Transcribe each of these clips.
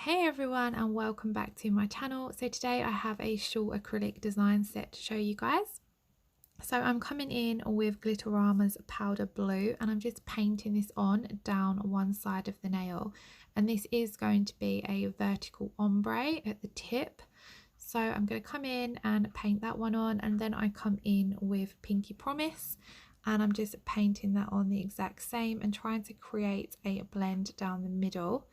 Hey everyone, and welcome back to my channel. So today I have a short acrylic design set to show you guys. So I'm coming in with Glitterama's powder blue and I'm just painting this on down one side of the nail, and this is going to be a vertical ombre at the tip. So I'm going to come in and paint that one on, and then I come in with Pinkie Promise and I'm just painting that on the exact same and trying to create a blend down the middle.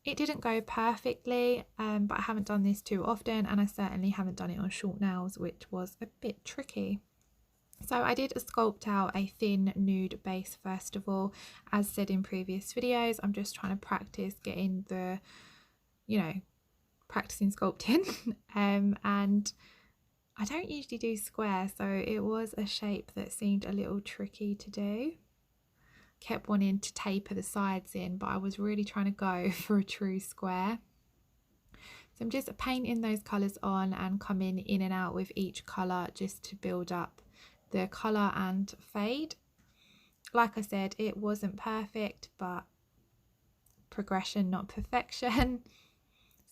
It didn't go perfectly, but I haven't done this too often, and I certainly haven't done it on short nails, which was a bit tricky. So I did sculpt out a thin nude base first of all. As said in previous videos, I'm just trying to practice getting the, practicing sculpting. And I don't usually do square, so it was a shape that seemed a little tricky to do. Kept wanting to taper the sides in, but I was really trying to go for a true square. So I'm just painting those colours on and coming in and out with each colour just to build up the colour and fade. Like I said, it wasn't perfect, but progression, not perfection.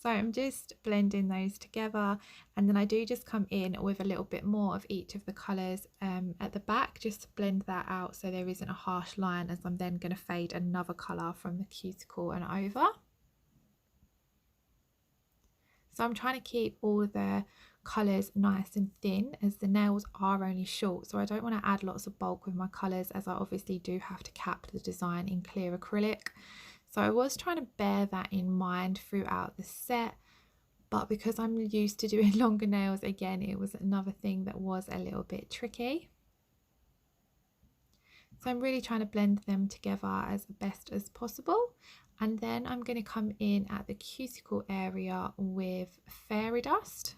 So I'm just blending those together, and then I do just come in with a little bit more of each of the colours at the back, just to blend that out so there isn't a harsh line, as I'm then going to fade another colour from the cuticle and over. So I'm trying to keep all the colours nice and thin, as the nails are only short, so I don't want to add lots of bulk with my colours, as I obviously do have to cap the design in clear acrylic. So I was trying to bear that in mind throughout the set, but because I'm used to doing longer nails, again, it was another thing that was a little bit tricky. So I'm really trying to blend them together as best as possible. And then I'm going to come in at the cuticle area with fairy dust.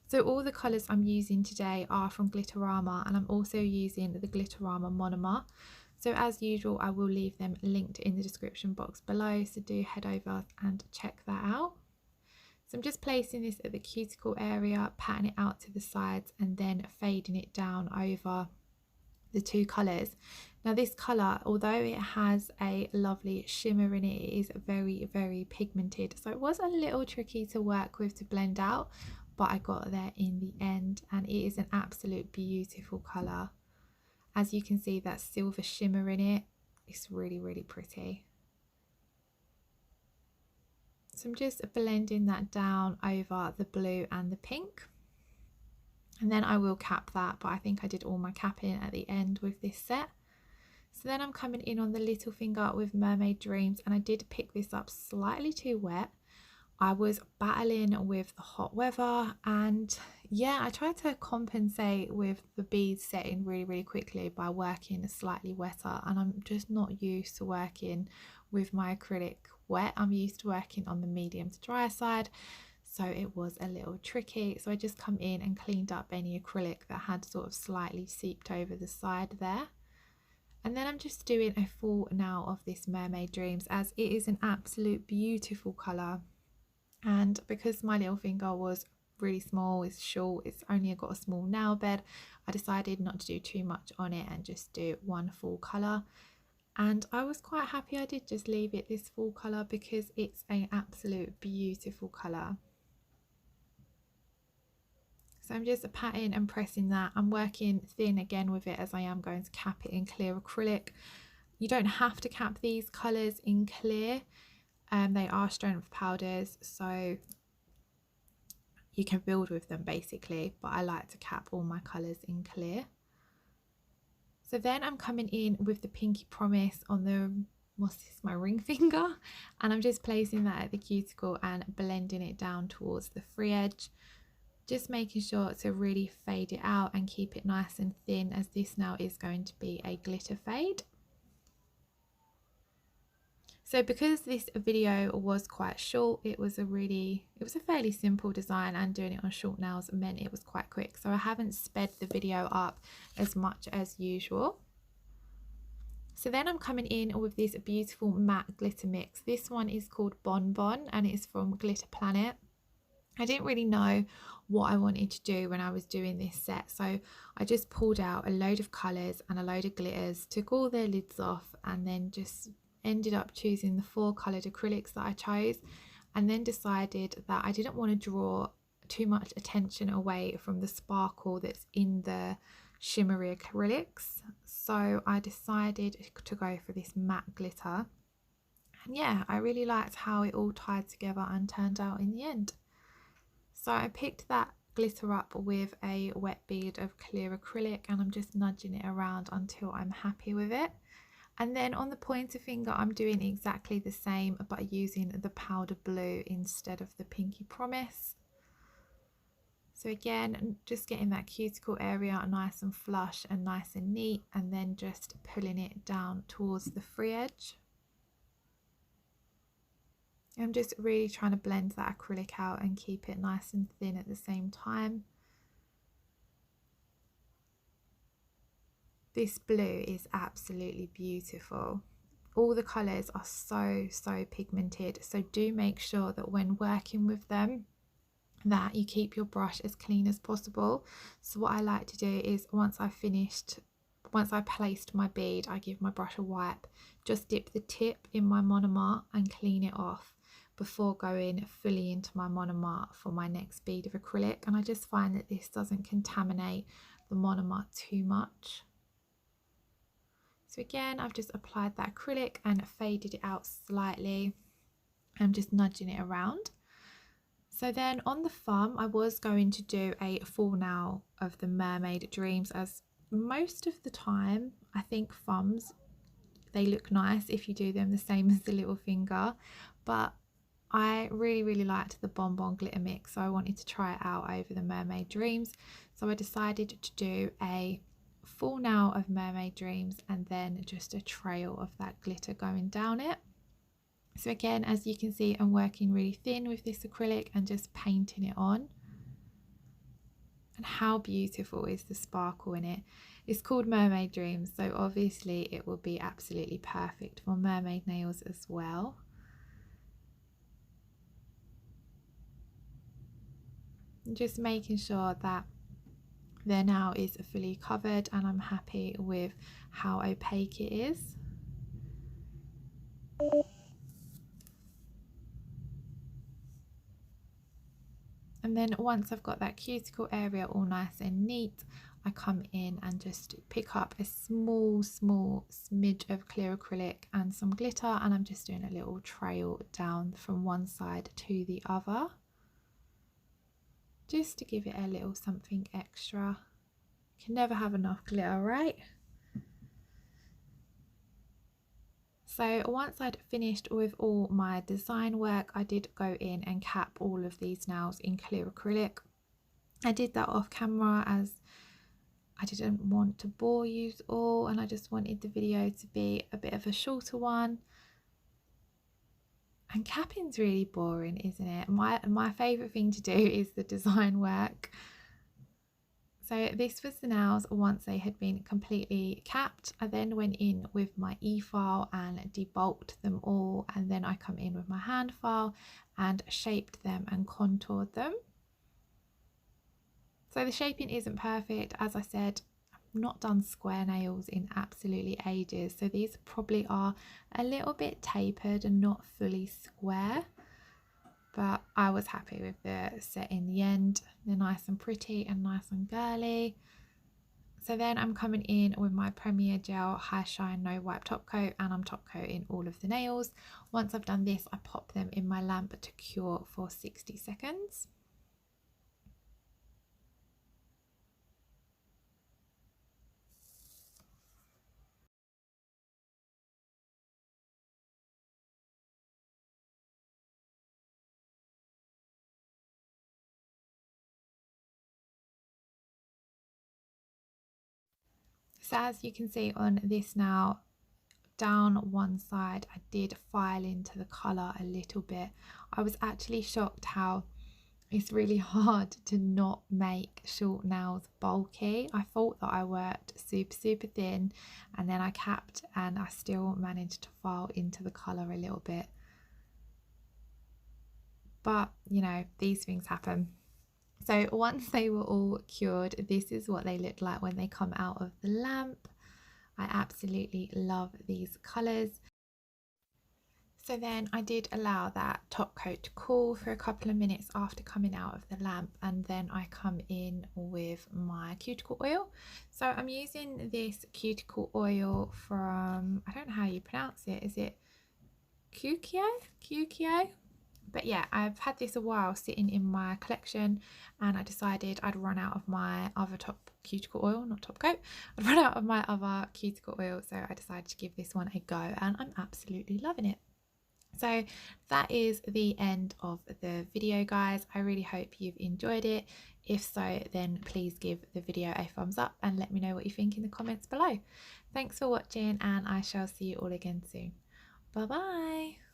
So all the colours I'm using today are from Glitterama, and I'm also using the Glitterama monomer. So as usual, I will leave them linked in the description box below, so do head over and check that out. So I'm just placing this at the cuticle area, patting it out to the sides, and then fading it down over the two colours. Now this colour, although it has a lovely shimmer in it, it is very, very pigmented. So it was a little tricky to work with to blend out, but I got there in the end, and it is an absolute beautiful colour. As you can see, that silver shimmer in it, it's really, really pretty. So I'm just blending that down over the blue and the pink. And then I will cap that, but I think I did all my capping at the end with this set. So then I'm coming in on the little finger with Mermaid Dreams, and I did pick this up slightly too wet. I was battling with the hot weather, and yeah, I tried to compensate with the beads setting really, really quickly by working slightly wetter, and I'm just not used to working with my acrylic wet. I'm used to working on the medium to dry side, so it was a little tricky. So I just come in and cleaned up any acrylic that had sort of slightly seeped over the side there. And then I'm just doing a full now of this Mermaid Dreams, as it is an absolute beautiful colour. And because my little finger was really small, it's short, it's only got a small nail bed, I decided not to do too much on it and just do one full colour. And I was quite happy I did just leave it this full colour, because it's an absolute beautiful colour. So I'm just patting and pressing that. I'm working thin again with it, as I am going to cap it in clear acrylic. You don't have to cap these colours in clear. They are strength powders, so you can build with them basically, but I like to cap all my colours in clear. So then I'm coming in with the Pinkie Promise on the, what's this, my ring finger, and I'm just placing that at the cuticle and blending it down towards the free edge, just making sure to really fade it out and keep it nice and thin, as this now is going to be a glitter fade. So because this video was quite short, it was a fairly simple design, and doing it on short nails meant it was quite quick. So I haven't sped the video up as much as usual. So then I'm coming in with this beautiful matte glitter mix. This one is called Bon Bon, and it's from Glitter Planet. I didn't really know what I wanted to do when I was doing this set, so I just pulled out a load of colours and a load of glitters, took all their lids off, and then just ended up choosing the 4 coloured acrylics that I chose. and then decided that I didn't want to draw too much attention away from the sparkle that's in the shimmery acrylics. So I decided to go for this matte glitter. And yeah, I really liked how it all tied together and turned out in the end. So I picked that glitter up with a wet bead of clear acrylic, and I'm just nudging it around until I'm happy with it. And then on the pointer finger, I'm doing exactly the same, but using the powder blue instead of the Pinkie Promise. So again, just getting that cuticle area nice and flush and nice and neat, and then just pulling it down towards the free edge. I'm just really trying to blend that acrylic out and keep it nice and thin at the same time. This blue is absolutely beautiful. All the colours are so pigmented, so do make sure that when working with them that you keep your brush as clean as possible. So what I like to do is once I placed my bead, I give my brush a wipe, just dip the tip in my monomer and clean it off before going fully into my monomer for my next bead of acrylic. And I just find that this doesn't contaminate the monomer too much. So again, I've just applied that acrylic and faded it out slightly. I'm just nudging it around. So then on the thumb, I was going to do a full nail of the Mermaid Dreams, as most of the time I think thumbs, they look nice if you do them the same as the little finger, but I really liked the Bonbon glitter mix, so I wanted to try it out over the Mermaid Dreams. So I decided to do a full nail of Mermaid Dreams and then just a trail of that glitter going down it. So again, as you can see, I'm working really thin with this acrylic and just painting it on. And how beautiful is the sparkle in it? It's called Mermaid Dreams, so obviously it will be absolutely perfect for mermaid nails as well. Just making sure that there now is fully covered, and I'm happy with how opaque it is. And then once I've got that cuticle area all nice and neat, I come in and just pick up a small smidge of clear acrylic and some glitter, and I'm just doing a little trail down from one side to the other, just to give it a little something extra. You can never have enough glitter, right? So once I'd finished with all my design work, I did go in and cap all of these nails in clear acrylic. I did that off camera as I didn't want to bore you all, and I just wanted the video to be a bit of a shorter one. And capping's really boring, isn't it? My favourite thing to do is the design work. So this was the nails once they had been completely capped. I then went in with my e-file and debulked them all, and then I come in with my hand file and shaped them and contoured them. So the shaping isn't perfect. As I said, I've not done square nails in absolutely ages, so these probably are a little bit tapered and not fully square, but I was happy with the set in the end. They're nice and pretty and nice and girly. So then I'm coming in with my Premier Gel High Shine No Wipe top coat, and I'm top coating all of the nails. Once I've done this, I pop them in my lamp to cure for 60 seconds. So as you can see on this now, down one side I did file into the colour a little bit. I was actually shocked how it's really hard to not make short nails bulky. I thought that I worked super thin, and then I capped and I still managed to file into the colour a little bit. But you know, these things happen. So once they were all cured, this is what they look like when they come out of the lamp. I absolutely love these colours. So then I did allow that top coat to cool for a couple of minutes after coming out of the lamp, and then I come in with my cuticle oil. So I'm using this cuticle oil from, I don't know how you pronounce it, is it Kukio? But yeah, I've had this a while sitting in my collection, and I decided I'd run out of my other top cuticle oil, not top coat, I'd run out of my other cuticle oil, so I decided to give this one a go, and I'm absolutely loving it. So that is the end of the video, guys. I really hope you've enjoyed it. If so, then please give the video a thumbs up and let me know what you think in the comments below. Thanks for watching, and I shall see you all again soon. Bye bye.